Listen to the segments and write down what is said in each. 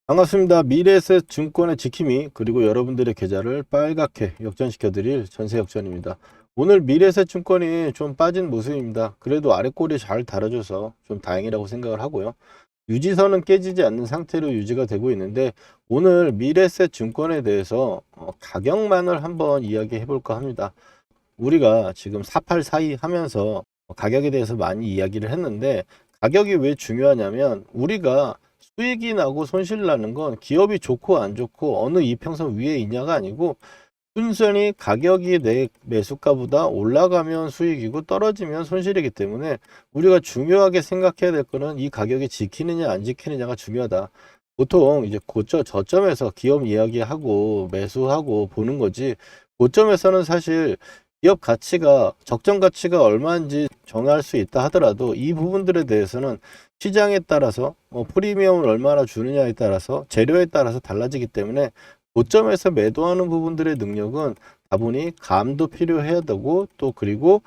반갑습니다. 미래에셋 증권의 지킴이 그리고 여러분들의 계좌를 빨갛게 역전시켜 드릴 전세역전입니다. 오늘 미래에셋 증권이 좀 빠진 모습입니다. 그래도 아래 꼬리 잘 달아줘서 좀 다행이라고 생각을 하고요. 유지선은 깨지지 않는 상태로 유지가 되고 있는데 오늘 미래에셋 증권에 대해서 가격만을 한번 이야기해 볼까 합니다. 우리가 지금 4842 하면서 가격에 대해서 많이 이야기를 했는데, 가격이 왜 중요하냐면 우리가 수익이 나고 손실 나는 건 기업이 좋고 안 좋고 어느 이평선 위에 있냐가 아니고, 순전히 가격이 내 매수가보다 올라가면 수익이고 떨어지면 손실이기 때문에 우리가 중요하게 생각해야 될 거는 이 가격이 지키느냐 안 지키느냐가 중요하다. 보통 이제 저점에서 기업 이야기하고 매수하고 보는 거지, 고점에서는 사실 기업 가치가 적정 가치가 얼마인지 정할 수 있다 하더라도 이 부분들에 대해서는 시장에 따라서 프리미엄을 얼마나 주느냐에 따라서 재료에 따라서 달라지기 때문에 고점에서 매도하는 부분들의 능력은 다분히 감도 필요해야 되고, 또 그리고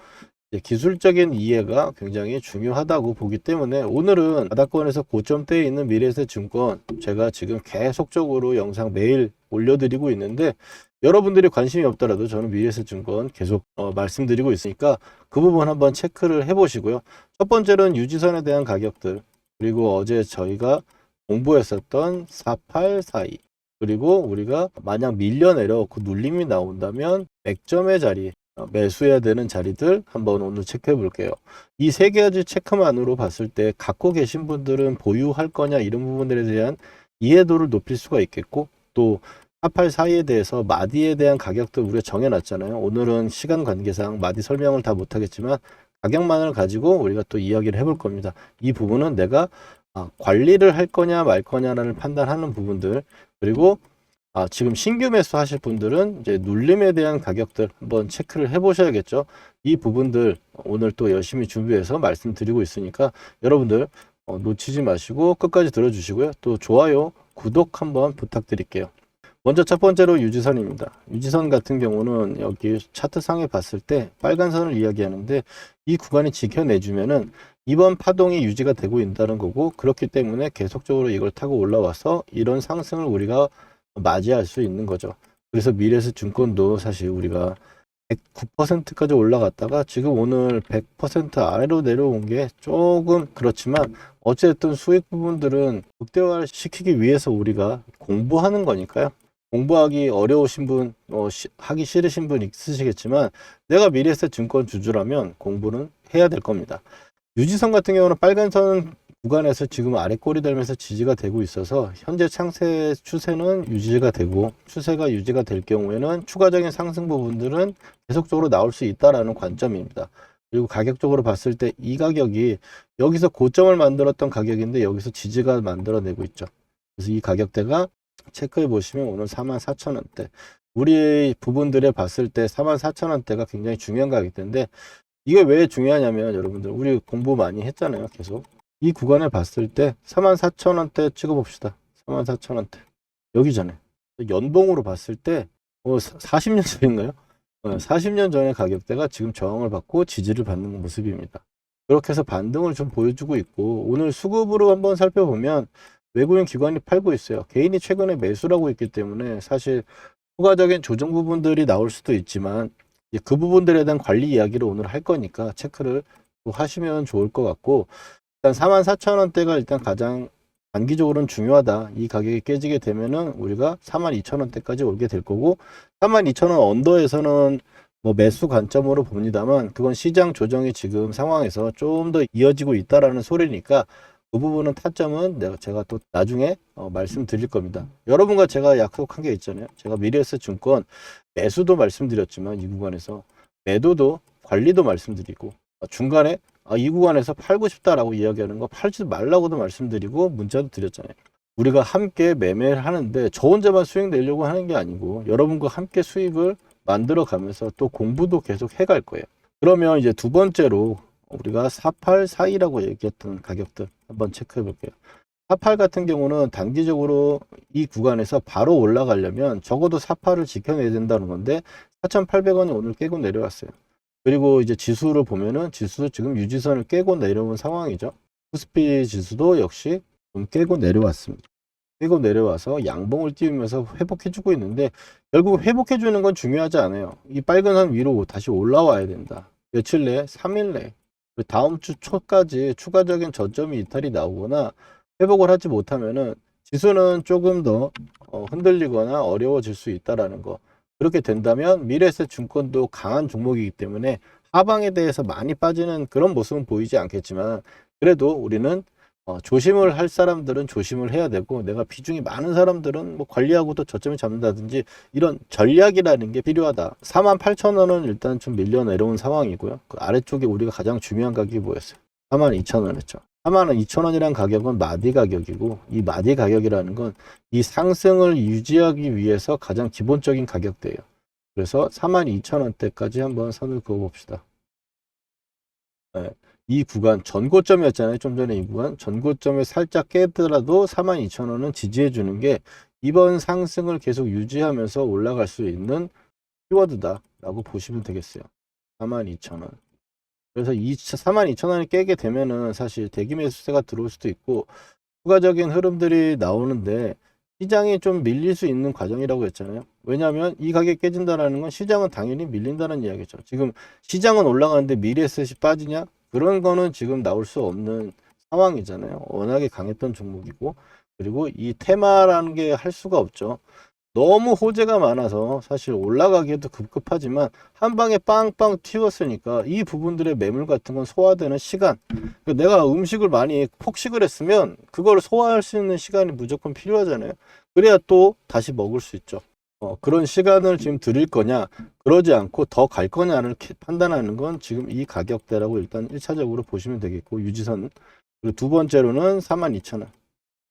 이제 기술적인 이해가 굉장히 중요하다고 보기 때문에 오늘은 바닥권에서 고점대에 있는 미래에셋 증권 제가 지금 계속적으로 영상 매일 올려드리고 있는데, 여러분들이 관심이 없더라도 저는 미래에셋 증권 계속 말씀드리고 있으니까 그 부분 한번 체크를 해 보시고요. 첫 번째로는 유지선에 대한 가격들, 그리고 어제 저희가 공부했었던 4842, 그리고 우리가 만약 밀려내려 그 눌림이 나온다면 맥점의 자리, 매수해야 되는 자리들 한번 오늘 체크해 볼게요. 이 세 가지 체크만으로 봤을 때 갖고 계신 분들은 보유할 거냐 이런 부분들에 대한 이해도를 높일 수가 있겠고, 또 4842에 대해서 마디에 대한 가격도 우리가 정해놨잖아요. 오늘은 시간 관계상 마디 설명을 다 못하겠지만 가격만을 가지고 우리가 또 이야기를 해볼 겁니다. 이 부분은 내가 관리를 할 거냐 말 거냐를 판단하는 부분들, 그리고 지금 신규 매수 하실 분들은 이제 눌림에 대한 가격들 한번 체크를 해 보셔야겠죠. 이 부분들 오늘 또 열심히 준비해서 말씀드리고 있으니까 여러분들 놓치지 마시고 끝까지 들어주시고요. 또 좋아요, 구독 한번 부탁드릴게요. 먼저 첫 번째로 유지선입니다. 유지선 같은 경우는 여기 차트상에 봤을 때 빨간 선을 이야기하는데, 이 구간이 지켜내주면은 이번 파동이 유지가 되고 있다는 거고, 그렇기 때문에 계속적으로 이걸 타고 올라와서 이런 상승을 우리가 맞이할 수 있는 거죠. 그래서 미래에셋 증권도 사실 우리가 109%까지 올라갔다가 지금 오늘 100% 아래로 내려온 게 조금 그렇지만, 어쨌든 수익 부분들은 극대화 시키기 위해서 우리가 공부하는 거니까요. 공부하기 어려우신 분, 하기 싫으신 분 있으시겠지만 내가 미래에셋 증권 주주라면 공부는 해야 될 겁니다. 유지선 같은 경우는 빨간 선 구간에서 지금 아래 꼬리 달면서 지지가 되고 있어서 현재 창세 추세는 유지가 되고, 추세가 유지가 될 경우에는 추가적인 상승 부분들은 계속적으로 나올 수 있다라는 관점입니다. 그리고 가격적으로 봤을 때 이 가격이 여기서 고점을 만들었던 가격인데 여기서 지지가 만들어내고 있죠. 그래서 이 가격대가 체크해 보시면 오늘 44,000원대, 우리 부분들에 봤을 때 44,000원대가 굉장히 중요한 가격대인데, 이게 왜 중요하냐면 여러분들 우리 공부 많이 했잖아요. 계속 이 구간을 봤을 때 44,000원대 찍어 봅시다. 44,000원대 여기잖아요. 연봉으로 봤을 때 40년 전인가요? 40년 전의 가격대가 지금 저항을 받고 지지를 받는 모습입니다. 그렇게 해서 반등을 좀 보여주고 있고, 오늘 수급으로 한번 살펴보면 외국인 기관이 팔고 있어요. 개인이 최근에 매수를 하고 있기 때문에 사실 추가적인 조정 부분들이 나올 수도 있지만 그 부분들에 대한 관리 이야기를 오늘 할 거니까 체크를 또 하시면 좋을 것 같고, 일단 44,000원대가 일단 가장 단기적으로는 중요하다. 이 가격이 깨지게 되면은 우리가 42,000원대까지 오게 될 거고, 42,000원 언더에서는 뭐 매수 관점으로 봅니다만 그건 시장 조정이 지금 상황에서 좀 더 이어지고 있다라는 소리니까 그 부분은 타점은 제가 또 나중에 말씀드릴 겁니다. 여러분과 제가 약속한 게 있잖아요. 제가 미래에셋 증권 매수도 말씀드렸지만 이 구간에서 매도도 관리도 말씀드리고, 중간에 이 구간에서 팔고 싶다라고 이야기하는 거 팔지 말라고도 말씀드리고 문자도 드렸잖아요. 우리가 함께 매매를 하는데 저 혼자만 수익 내려고 하는 게 아니고 여러분과 함께 수익을 만들어 가면서 또 공부도 계속 해갈 거예요. 그러면 이제 두 번째로 우리가 4842라고 얘기했던 가격들 한번 체크해 볼게요. 48 같은 경우는 단기적으로 이 구간에서 바로 올라가려면 적어도 48을 지켜내야 된다는 건데 4,800원이 오늘 깨고 내려왔어요. 그리고 이제 지수를 보면은 지수 지금 유지선을 깨고 내려온 상황이죠. 코스피 지수도 역시 좀 깨고 내려왔습니다. 깨고 내려와서 양봉을 띄우면서 회복해주고 있는데, 결국 회복해주는 건 중요하지 않아요. 이 빨간 선 위로 다시 올라와야 된다. 며칠 내, 3일 내, 다음 주 초까지 추가적인 저점이 이탈이 나오거나 회복을 하지 못하면은 지수는 조금 더 흔들리거나 어려워질 수 있다라는 거. 그렇게 된다면 미래에셋 증권도 강한 종목이기 때문에 하방에 대해서 많이 빠지는 그런 모습은 보이지 않겠지만, 그래도 우리는 조심을 할 사람들은 조심을 해야 되고, 내가 비중이 많은 사람들은 뭐 관리하고도 저점을 잡는다든지 이런 전략이라는 게 필요하다. 48,000원은 일단 좀 밀려 내려온 상황이고요. 그 아래쪽에 우리가 가장 중요한 가격이 뭐였어요? 42,000원이었죠. 42,000원이란 가격은 마디 가격이고, 이 마디 가격이라는 건 이 상승을 유지하기 위해서 가장 기본적인 가격대예요. 그래서 42,000원대까지 한번 선을 그어 봅시다. 네. 이 구간 전고점이었잖아요. 좀 전에 이 구간 전고점에 살짝 깨더라도 42,000원은 지지해 주는 게 이번 상승을 계속 유지하면서 올라갈 수 있는 키워드다 라고 보시면 되겠어요. 42,000원. 그래서 42,000원이 깨게 되면은 사실 대기 매수세가 들어올 수도 있고 추가적인 흐름들이 나오는데, 시장이 좀 밀릴 수 있는 과정이라고 했잖아요. 왜냐하면 이 가격이 깨진다는 건 시장은 당연히 밀린다는 이야기죠. 지금 시장은 올라가는데 미래에셋이 빠지냐? 그런 거는 지금 나올 수 없는 상황이잖아요. 워낙에 강했던 종목이고, 그리고 이 테마라는 게 할 수가 없죠. 너무 호재가 많아서 사실 올라가기에도 급급하지만 한 방에 빵빵 튀었으니까 이 부분들의 매물 같은 건 소화되는 시간, 내가 음식을 많이 폭식을 했으면 그걸 소화할 수 있는 시간이 무조건 필요하잖아요. 그래야 또 다시 먹을 수 있죠. 그런 시간을 지금 드릴 거냐, 그러지 않고 더 갈 거냐를 판단하는 건 지금 이 가격대라고 일단 1차적으로 보시면 되겠고, 유지선. 그리고 두 번째로는 42,000원.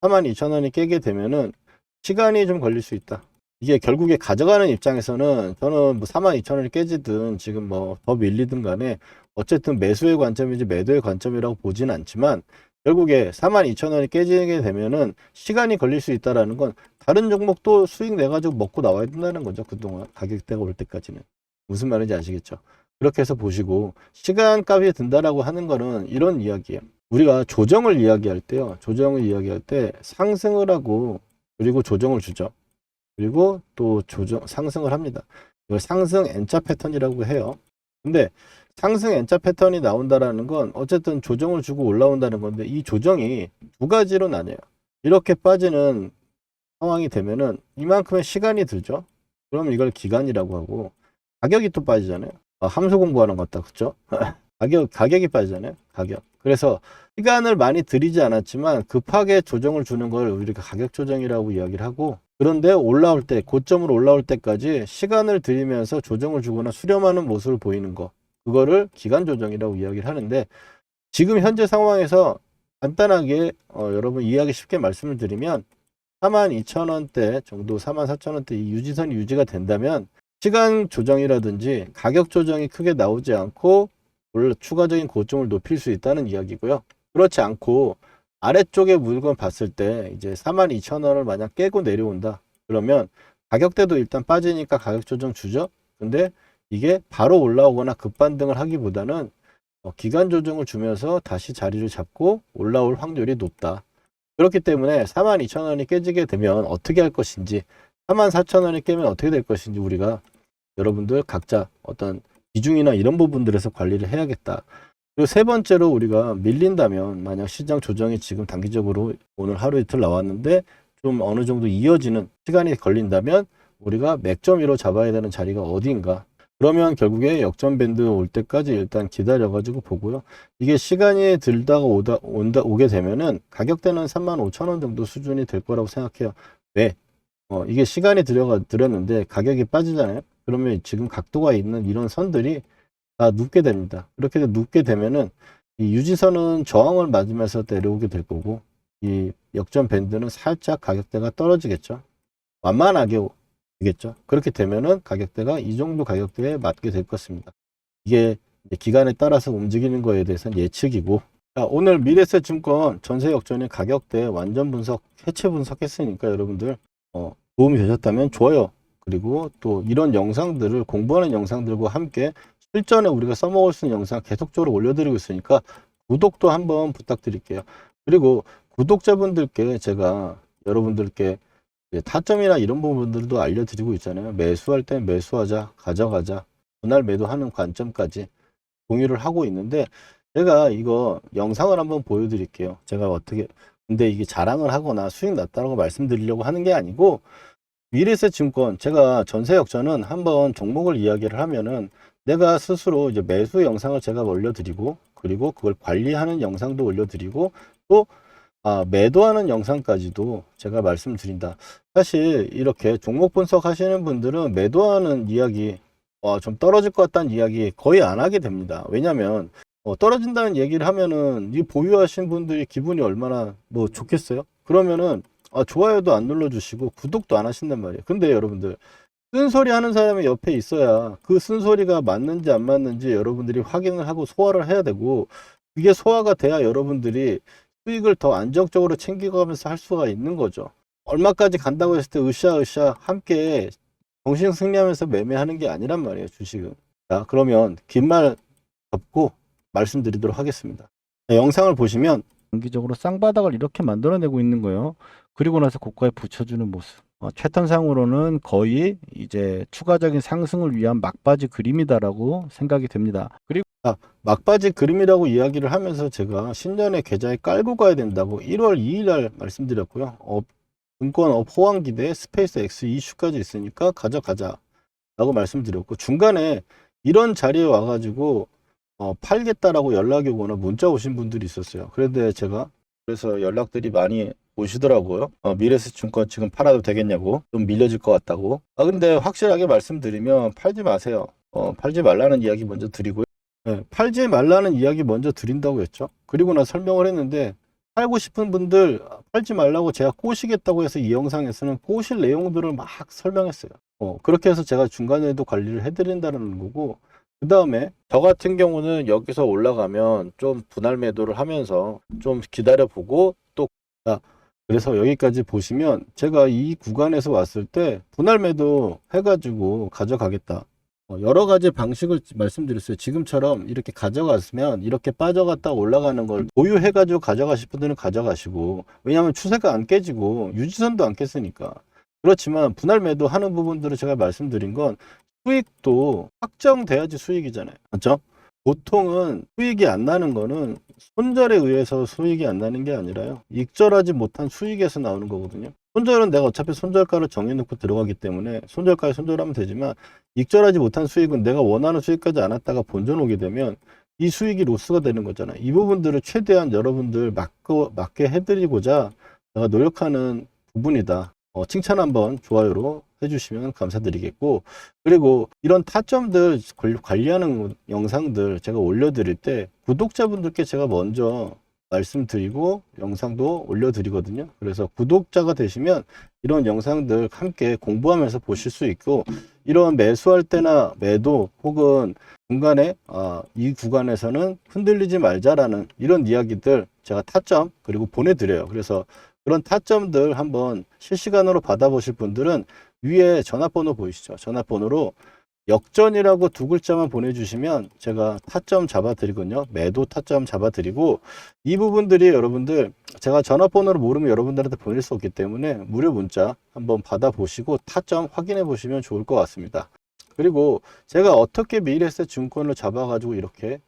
42,000원이 깨게 되면은 시간이 좀 걸릴 수 있다. 이게 결국에 가져가는 입장에서는 저는 뭐 42,000원이 깨지든 지금 뭐 더 밀리든 간에 어쨌든 매수의 관점이지 매도의 관점이라고 보진 않지만, 결국에 42,000원이 깨지게 되면은 시간이 걸릴 수 있다라는 건 다른 종목도 수익 내가지고 먹고 나와야 된다는 거죠. 그동안 가격대가 올 때까지는. 무슨 말인지 아시겠죠? 그렇게 해서 보시고, 시간값이 든다라고 하는 거는 이런 이야기예요. 우리가 조정을 이야기할 때요. 조정을 이야기할 때 상승을 하고 그리고 조정을 주죠. 그리고 또 상승을 합니다. 이걸 상승 N자 패턴이라고 해요. 근데 상승 N자 패턴이 나온다라는 건 어쨌든 조정을 주고 올라온다는 건데, 이 조정이 두 가지로 나뉘어요. 이렇게 빠지는 상황이 되면은 이만큼의 시간이 들죠. 그럼 이걸 기간이라고 하고, 가격이 또 빠지잖아요. 함수 공부하는 것 같다, 그쵸? 가격이 빠지잖아요. 가격. 그래서 시간을 많이 들이지 않았지만 급하게 조정을 주는 걸 우리가 가격 조정이라고 이야기를 하고, 그런데 올라올 때, 고점으로 올라올 때까지 시간을 들이면서 조정을 주거나 수렴하는 모습을 보이는 거, 그거를 기간 조정이라고 이야기를 하는데, 지금 현재 상황에서 간단하게 여러분 이해하기 쉽게 말씀을 드리면 42,000원대 정도, 44,000원대 이 유지선이 유지가 된다면 시간 조정이라든지 가격 조정이 크게 나오지 않고 추가적인 고점을 높일 수 있다는 이야기고요. 그렇지 않고 아래쪽에 물건 봤을 때 이제 42,000원을 만약 깨고 내려온다. 그러면 가격대도 일단 빠지니까 가격 조정 주죠. 근데 이게 바로 올라오거나 급반등을 하기보다는 기간 조정을 주면서 다시 자리를 잡고 올라올 확률이 높다. 그렇기 때문에 42,000원이 깨지게 되면 어떻게 할 것인지, 44,000원이 깨면 어떻게 될 것인지 우리가 여러분들 각자 어떤 비중이나 이런 부분들에서 관리를 해야겠다. 그리고 세 번째로, 우리가 밀린다면, 만약 시장 조정이 지금 단기적으로 오늘 하루 이틀 나왔는데 좀 어느 정도 이어지는 시간이 걸린다면 우리가 맥점위로 잡아야 되는 자리가 어디인가. 그러면 결국에 역전 밴드 올 때까지 일단 기다려 가지고 보고요. 이게 시간이 들다가 오게 되면은 가격대는 35,000원 정도 수준이 될 거라고 생각해요. 왜? 이게 시간이 들었는데 가격이 빠지잖아요. 그러면 지금 각도가 있는 이런 선들이 다 눕게 됩니다. 그렇게 눕게 되면은 이 유지선은 저항을 맞으면서 내려오게 될 거고, 이 역전 밴드는 살짝 가격대가 떨어지겠죠. 완만하게 되겠죠. 그렇게 되면은 가격대가 이 정도 가격대에 맞게 될 것입니다. 이게 기간에 따라서 움직이는 거에 대해서는 예측이고, 자, 오늘 미래에셋 증권 전세 역전의 가격대 완전 분석, 해체 분석했으니까 여러분들 도움이 되셨다면 좋아요. 그리고 또 이런 영상들을, 공부하는 영상들과 함께 실전에 우리가 써먹을 수 있는 영상 계속적으로 올려드리고 있으니까 구독도 한번 부탁드릴게요. 그리고 구독자분들께 제가 여러분들께 타점이나 이런 부분들도 알려드리고 있잖아요. 매수할 땐 매수하자, 가져가자, 분할 매도하는 관점까지 공유를 하고 있는데, 제가 이거 영상을 한번 보여드릴게요. 제가 어떻게, 근데 이게 자랑을 하거나 수익 났다고 말씀드리려고 하는 게 아니고, 미래에셋 증권, 제가 전세 역전은 한번 종목을 이야기를 하면은 내가 스스로 이제 매수 영상을 제가 올려드리고, 그리고 그걸 관리하는 영상도 올려드리고, 또 매도하는 영상까지도 제가 말씀드린다. 사실 이렇게 종목 분석하시는 분들은 매도하는 이야기, 좀 떨어질 것 같다는 이야기 거의 안 하게 됩니다. 왜냐면 떨어진다는 얘기를 하면은 이 보유하신 분들이 기분이 얼마나 뭐 좋겠어요? 그러면은 좋아요도 안 눌러주시고 구독도 안 하신단 말이에요. 근데 여러분들, 쓴소리 하는 사람이 옆에 있어야 그 쓴소리가 맞는지 안 맞는지 여러분들이 확인을 하고 소화를 해야 되고, 그게 소화가 돼야 여러분들이 수익을 더 안정적으로 챙겨가면서 할 수가 있는 거죠. 얼마까지 간다고 했을 때 으쌰으쌰 함께 정신 승리하면서 매매하는 게 아니란 말이에요, 주식은. 자, 그러면 긴 말 접고 말씀드리도록 하겠습니다. 자, 영상을 보시면 장기적으로 쌍바닥을 이렇게 만들어내고 있는 거예요. 그리고 나서 고가에 붙여주는 모습. 채턴상으로는 거의 이제 추가적인 상승을 위한 막바지 그림이다라고 생각이 됩니다. 그리고 막바지 그림이라고 이야기를 하면서 제가 신년에 계좌에 깔고 가야 된다고 1월 2일 날 말씀드렸고요. 증권업 호황기대 스페이스 X 이슈까지 있으니까 가져가자 라고 말씀드렸고, 중간에 이런 자리에 와가지고 팔겠다라고 연락이 오거나 문자 오신 분들이 있었어요. 그런데 제가 그래서 연락들이 많이 오시더라고요. 미래에셋 증권 지금 팔아도 되겠냐고, 좀 밀려질 것 같다고. 근데 확실하게 말씀드리면 팔지 마세요. 팔지 말라는 이야기 먼저 드리고요. 네, 팔지 말라는 이야기 먼저 드린다고 했죠. 그리고 나 설명을 했는데, 팔고 싶은 분들 팔지 말라고 제가 꼬시겠다고 해서 이 영상에서는 꼬실 내용들을 막 설명했어요. 그렇게 해서 제가 중간에도 관리를 해드린다는 거고, 그 다음에 저 같은 경우는 여기서 올라가면 좀 분할 매도를 하면서 좀 기다려 보고 또, 그래서 여기까지 보시면 제가 이 구간에서 왔을 때 분할 매도 해가지고 가져가겠다, 여러 가지 방식을 말씀드렸어요. 지금처럼 이렇게 가져갔으면 이렇게 빠져갔다 올라가는 걸 보유해가지고 가져가실 분들은 가져가시고, 왜냐하면 추세가 안 깨지고 유지선도 안 깼으니까. 그렇지만 분할 매도 하는 부분들을 제가 말씀드린 건 수익도 확정돼야지 수익이잖아요. 맞죠? 보통은 수익이 안 나는 거는 손절에 의해서 수익이 안 나는 게 아니라요, 익절하지 못한 수익에서 나오는 거거든요. 손절은 내가 어차피 손절가를 정해놓고 들어가기 때문에 손절가에 손절하면 되지만, 익절하지 못한 수익은 내가 원하는 수익까지 안 왔다가 본전 오게 되면 이 수익이 로스가 되는 거잖아요. 이 부분들을 최대한 여러분들 맞게 해드리고자 제가 노력하는 부분이다. 칭찬 한번 좋아요로 해주시면 감사드리겠고, 그리고 이런 타점들 관리하는 영상들 제가 올려드릴 때 구독자분들께 제가 먼저 말씀드리고 영상도 올려드리거든요. 그래서 구독자가 되시면 이런 영상들 함께 공부하면서 보실 수 있고, 이런 매수할 때나 매도 혹은 중간에 이 구간에서는 흔들리지 말자라는 이런 이야기들 제가 타점 그리고 보내드려요. 그래서 그런 타점들 한번 실시간으로 받아보실 분들은 위에 전화번호 보이시죠? 전화번호로 역전이라고 두 글자만 보내주시면 제가 타점 잡아드리거든요. 매도 타점 잡아드리고, 이 부분들이 여러분들 제가 전화번호를 모르면 여러분들한테 보낼 수 없기 때문에 무료 문자 한번 받아보시고 타점 확인해 보시면 좋을 것 같습니다. 그리고 제가 어떻게 미래에셋 증권을 잡아가지고 이렇게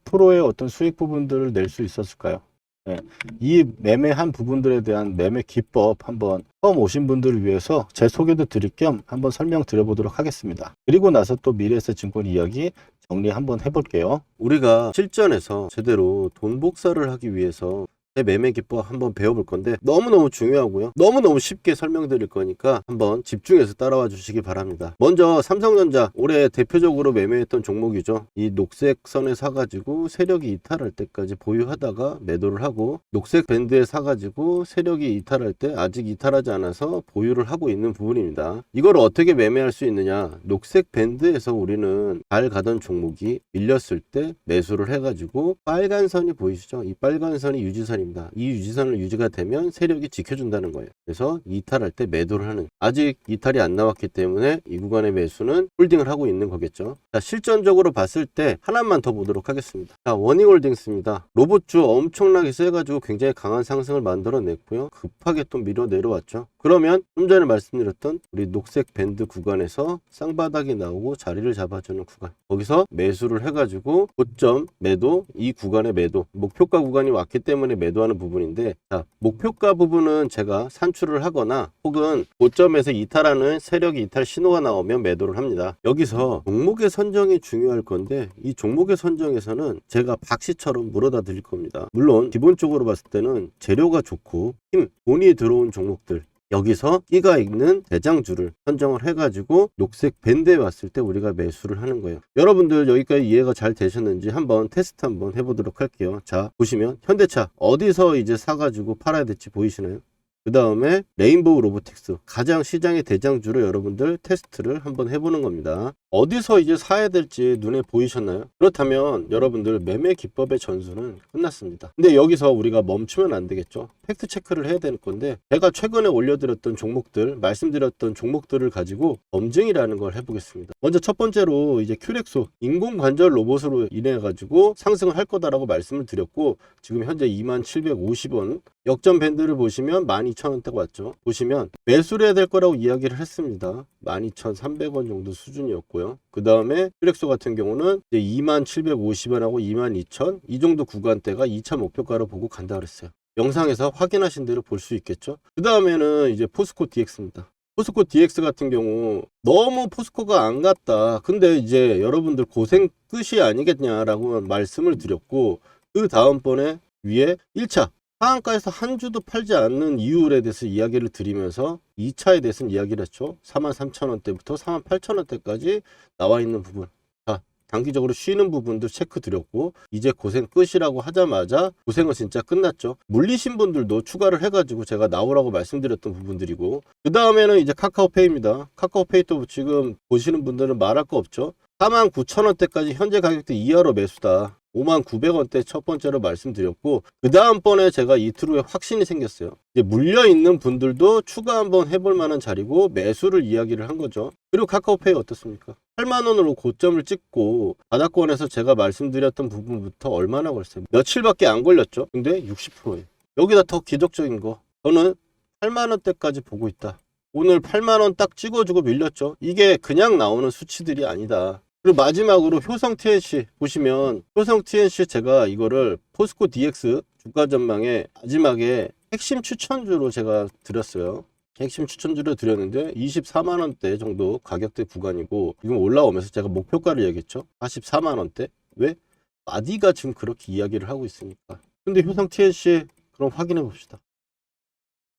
100%의 어떤 수익 부분들을 낼 수 있었을까요? 네, 이 매매한 부분들에 대한 매매 기법 한번 처음 오신 분들을 위해서 제 소개도 드릴 겸 한번 설명드려 보도록 하겠습니다. 그리고 나서 또 미래에셋 증권 이야기 정리 한번 해볼게요. 우리가 실전에서 제대로 돈 복사를 하기 위해서 매매 기법 한번 배워볼 건데 너무너무 중요하고요, 너무너무 쉽게 설명드릴 거니까 한번 집중해서 따라와 주시기 바랍니다. 먼저 삼성전자, 올해 대표적으로 매매했던 종목이죠. 이 녹색 선에 사가지고 세력이 이탈할 때까지 보유하다가 매도를 하고, 녹색 밴드에 사가지고 세력이 이탈할 때 아직 이탈하지 않아서 보유를 하고 있는 부분입니다. 이걸 어떻게 매매할 수 있느냐, 녹색 밴드에서 우리는 잘 가던 종목이 밀렸을 때 매수를 해가지고 빨간 선이 보이시죠? 이 빨간 선이 유지선이 유지선입니다. 이 유지선을 유지가 되면 세력이 지켜준다는 거예요. 그래서 이탈할 때 매도를 하는, 아직 이탈이 안 나왔기 때문에 이 구간의 매수는 홀딩을 하고 있는 거겠죠. 자, 실전적으로 봤을 때 하나만 더 보도록 하겠습니다. 자, 워닝홀딩스입니다. 로봇주 엄청나게 세가지고 굉장히 강한 상승을 만들어냈고요. 급하게 또 밀어 내려왔죠. 그러면 좀 전에 말씀드렸던 우리 녹색 밴드 구간에서 쌍바닥이 나오고 자리를 잡아주는 구간, 거기서 매수를 해가지고 고점 매도, 이 구간의 매도, 목표가 구간이 왔기 때문에 매도하는 부분인데, 자, 목표가 부분은 제가 산출을 하거나 혹은 고점에서 이탈하는 세력이 이탈 신호가 나오면 매도를 합니다. 여기서 종목의 선정이 중요할 건데, 이 종목의 선정에서는 제가 박씨처럼 물어다 드릴 겁니다. 물론 기본적으로 봤을 때는 재료가 좋고 힘, 돈이 들어온 종목들, 여기서 끼가 있는 대장주를 선정을 해가지고 녹색 밴드에 왔을 때 우리가 매수를 하는 거예요. 여러분들 여기까지 이해가 잘 되셨는지 한번 테스트 한번 해보도록 할게요. 자, 보시면 현대차 어디서 이제 사가지고 팔아야 될지 보이시나요? 그 다음에 레인보우 로보틱스, 가장 시장의 대장주로 여러분들 테스트를 한번 해보는 겁니다. 어디서 이제 사야 될지 눈에 보이셨나요? 그렇다면 여러분들 매매 기법의 전수는 끝났습니다. 근데 여기서 우리가 멈추면 안 되겠죠. 팩트 체크를 해야 되는 건데, 제가 최근에 올려드렸던 종목들, 말씀드렸던 종목들을 가지고 검증이라는 걸 해보겠습니다. 먼저 첫 번째로 이제 큐렉소, 인공관절 로봇으로 인해 가지고 상승을 할 거다라고 말씀을 드렸고, 지금 현재 2750원, 역전 밴드를 보시면 12,000원대가 왔죠. 보시면 매수를 해야 될 거라고 이야기를 했습니다. 12,300원 정도 수준이었고요. 그 다음에 퓨렉소 같은 경우는 이제 2750원하고 22,000, 이 정도 구간대가 2차 목표가로 보고 간다 그랬어요. 영상에서 확인하신 대로 볼 수 있겠죠. 그 다음에는 이제 포스코 DX입니다. 포스코 DX 같은 경우 너무 포스코가 안 갔다. 근데 이제 여러분들 고생 끝이 아니겠냐라고 말씀을 드렸고, 그 다음번에 위에 1차 상한가에서 한 주도 팔지 않는 이유에 대해서 이야기를 드리면서 2차에 대해서는 이야기를 했죠. 43,000원대부터 48,000원대까지 나와 있는 부분, 자, 단기적으로 쉬는 부분도 체크 드렸고, 이제 고생 끝이라고 하자마자 고생은 진짜 끝났죠. 물리신 분들도 추가를 해가지고 제가 나오라고 말씀드렸던 부분들이고, 그 다음에는 이제 카카오페이입니다. 카카오페이도 지금 보시는 분들은 말할 거 없죠. 49,000원대까지 현재 가격대 이하로 매수다. 59,000원대 첫 번째로 말씀드렸고, 그 다음번에 제가 이틀 후에 확신이 생겼어요. 이제 물려있는 분들도 추가 한번 해볼 만한 자리고 매수를 이야기를 한 거죠. 그리고 카카오페이 어떻습니까? 8만원으로 고점을 찍고 바닥권에서 제가 말씀드렸던 부분부터 얼마나 걸렸어요? 며칠밖에 안 걸렸죠. 근데 60%예요. 여기다 더 기적적인 거, 저는 8만원대까지 보고 있다. 오늘 8만원 딱 찍어주고 밀렸죠. 이게 그냥 나오는 수치들이 아니다. 그리고 마지막으로 효성 TNC 보시면, 효성 TNC 제가 이거를 포스코 DX 주가 전망에 마지막에 핵심 추천주로 제가 드렸어요. 핵심 추천주로 드렸는데 24만원대 정도 가격대 구간이고, 지금 올라오면서 제가 목표가를 얘기했죠. 44만원대. 왜? 마디가 지금 그렇게 이야기를 하고 있으니까. 근데 효성 TNC 그럼 확인해 봅시다.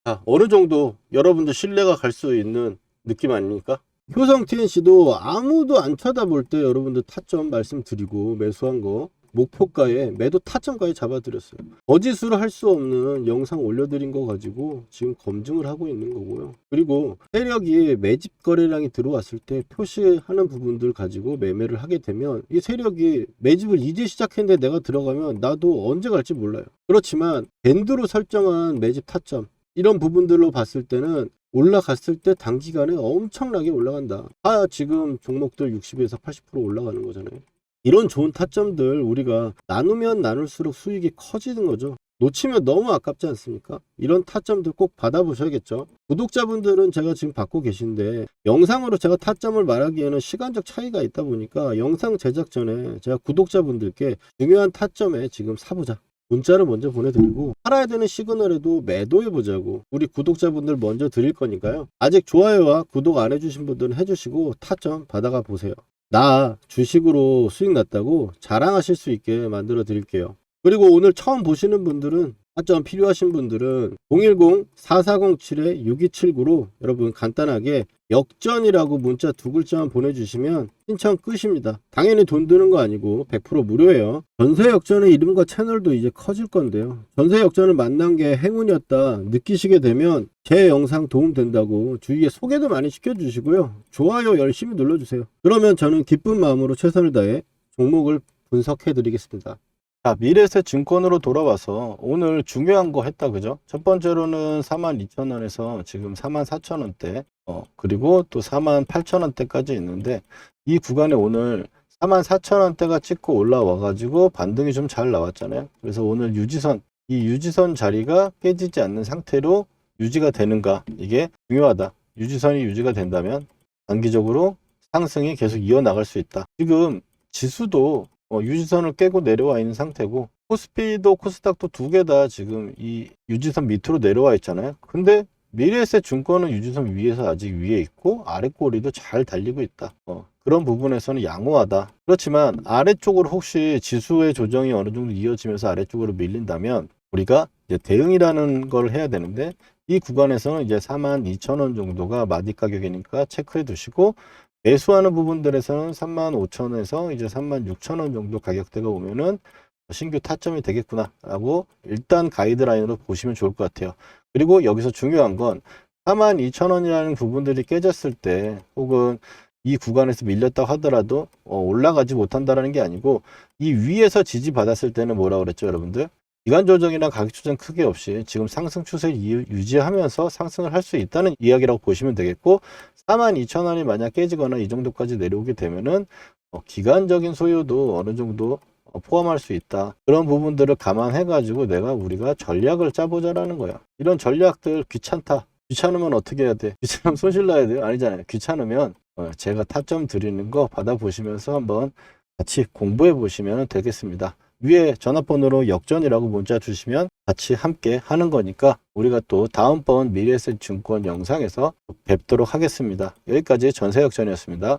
자, 어느 정도 여러분들 신뢰가 갈 수 있는 느낌 아닙니까? 효성 TNC도 아무도 안 쳐다볼 때 여러분들 타점 말씀드리고 매수한 거 목표가에 매도 타점까지 잡아드렸어요. 거짓으로 할 수 없는 영상 올려드린 거 가지고 지금 검증을 하고 있는 거고요. 그리고 세력이 매집 거래량이 들어왔을 때 표시하는 부분들 가지고 매매를 하게 되면, 이 세력이 매집을 이제 시작했는데 내가 들어가면 나도 언제 갈지 몰라요. 그렇지만 밴드로 설정한 매집 타점, 이런 부분들로 봤을 때는 올라갔을 때 단기간에 엄청나게 올라간다. 지금 종목들 60에서 80% 올라가는 거잖아요. 이런 좋은 타점들 우리가 나누면 나눌수록 수익이 커지는 거죠. 놓치면 너무 아깝지 않습니까? 이런 타점들 꼭 받아보셔야겠죠. 구독자분들은 제가 지금 받고 계신데, 영상으로 제가 타점을 말하기에는 시간적 차이가 있다 보니까 영상 제작 전에 제가 구독자분들께 중요한 타점에 지금 사보자, 문자를 먼저 보내드리고, 팔아야 되는 시그널에도 매도해보자고 우리 구독자분들 먼저 드릴 거니까요. 아직 좋아요와 구독 안 해주신 분들은 해주시고 타점 받아가 보세요. 나 주식으로 수익 났다고 자랑하실 수 있게 만들어 드릴게요. 그리고 오늘 처음 보시는 분들은, 타점 필요하신 분들은 010-4407-6279로 여러분 간단하게 역전이라고 문자 2글자만 보내주시면 신청 끝입니다. 당연히 돈 드는 거 아니고 100% 무료예요. 전세 역전의 이름과 채널도 이제 커질 건데요. 전세 역전을 만난 게 행운이었다 느끼시게 되면 제 영상 도움 된다고 주위에 소개도 많이 시켜주시고요. 좋아요 열심히 눌러주세요. 그러면 저는 기쁜 마음으로 최선을 다해 종목을 분석해 드리겠습니다. 자, 미래에셋 증권으로 돌아와서 오늘 중요한 거 했다, 그죠? 첫 번째로는 42,000원에서 지금 44,000원대, 그리고 또 48,000원대까지 있는데, 이 구간에 오늘 44,000원대가 찍고 올라와가지고 반등이 좀 잘 나왔잖아요. 그래서 오늘 이 유지선 자리가 깨지지 않는 상태로 유지가 되는가, 이게 중요하다. 유지선이 유지가 된다면 단기적으로 상승이 계속 이어나갈 수 있다. 지금 지수도 유지선을 깨고 내려와 있는 상태고, 코스피도 코스닥도 두 개 다 지금 이 유지선 밑으로 내려와 있잖아요. 근데 미래에셋 증권은 유지선 위에서 아직 위에 있고 아랫꼬리도 잘 달리고 있다. 그런 부분에서는 양호하다. 그렇지만 아래쪽으로 혹시 지수의 조정이 어느 정도 이어지면서 아래쪽으로 밀린다면 우리가 이제 대응이라는 걸 해야 되는데, 이 구간에서는 이제 42,000원 정도가 마디 가격이니까 체크해 두시고, 매수하는 부분들에서는 35,000원에서 이제 36,000원 정도 가격대가 오면은 신규 타점이 되겠구나 라고 일단 가이드라인으로 보시면 좋을 것 같아요. 그리고 여기서 중요한 건 42,000원이라는 부분들이 깨졌을 때, 혹은 이 구간에서 밀렸다고 하더라도 올라가지 못한다라는 게 아니고, 이 위에서 지지받았을 때는 뭐라 그랬죠, 여러분들? 기간 조정이나 가격 조정 크게 없이 지금 상승 추세를 유지하면서 상승을 할 수 있다는 이야기라고 보시면 되겠고, 42,000원이 만약 깨지거나 이 정도까지 내려오게 되면은 기간적인 소요도 어느 정도 포함할 수 있다. 그런 부분들을 감안해 가지고 우리가 전략을 짜보자라는 거야. 이런 전략들 귀찮다. 귀찮으면 어떻게 해야 돼? 귀찮으면 손실 나야 돼요? 아니잖아요. 귀찮으면 제가 타점 드리는 거 받아보시면서 한번 같이 공부해 보시면 되겠습니다. 위에 전화번호로 역전이라고 문자 주시면 같이 함께 하는 거니까 우리가 또 다음번 미래에셋 증권 영상에서 뵙도록 하겠습니다. 여기까지 전세역전이었습니다.